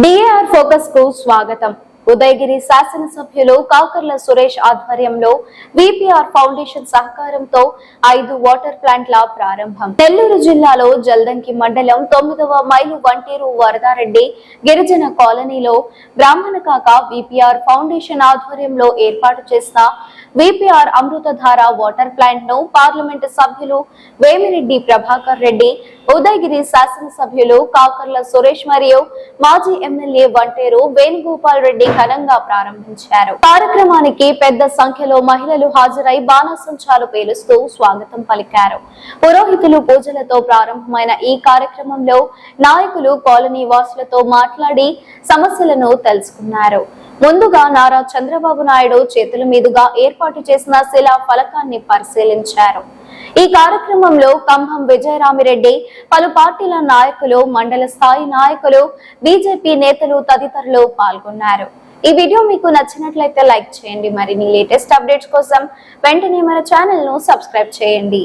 DAR focus కు స్వాగతం. ఉదయగిరి శాసనసభ్యులు కాకర్ల సురేష్ ఆధ్వర్యంలో విపిఆర్ ఫౌండేషన్ సహకారంతో 5 వాటర్ ప్లాంట్ల ప్రారంభం. నెల్లూరు జిల్లాలో జల్దంకి మండలం 9వ మైలు వంటేరు వరదారెడ్డి గిరిజన కాలనీలో బ్రాహ్మణకాక విపిఆర్ ఫౌండేషన్ ఆధ్వర్యంలో ఏర్పాటు చేసిన విపిఆర్ అమృతధార వాటర్ ప్లాంట్ ను పార్లమెంటు సభ్యులు వేమిరెడ్డి ప్రభాకర్ రెడ్డి, ఉదయగిరి శాసనసభ్యులు కాకర్ల సురేష్ మరియు మాజీ ఎమ్మెల్యే వంటేరు వేణుగోపాల్ రెడ్డి ఘనంగా ప్రారంభించారు. కార్యక్రమానికి పెద్ద సంఖ్యలో మహిళలు హాజరై బాణసంచాలు పేలుస్తూ స్వాగతం పలికారు. పురోహితులు పూజలతో ప్రారంభమైన ఈ కార్యక్రమంలో నాయకులు కాలనీ వాసులతో మాట్లాడి సమస్యలను తెలుసుకున్నారు. ముందుగా నారా చంద్రబాబు నాయుడు చేతుల మీదుగా ఏర్పాటు చేసిన శిలా ఫలకాన్ని పరిశీలించారు. ఈ కార్యక్రమంలో కంభం విజయరామిరెడ్డి, పలు పార్టీల నాయకులు, మండల స్థాయి నాయకులు, బీజేపీ నేతలు తదితరులు పాల్గొన్నారు. ఈ వీడియో మీకు నచ్చినట్లయితే లైక్ చేయండి. మరిన్ని లేటెస్ట్ అప్డేట్స్ కోసం వెంటనే మన ఛానల్ ను సబ్స్క్రైబ్ చేయండి.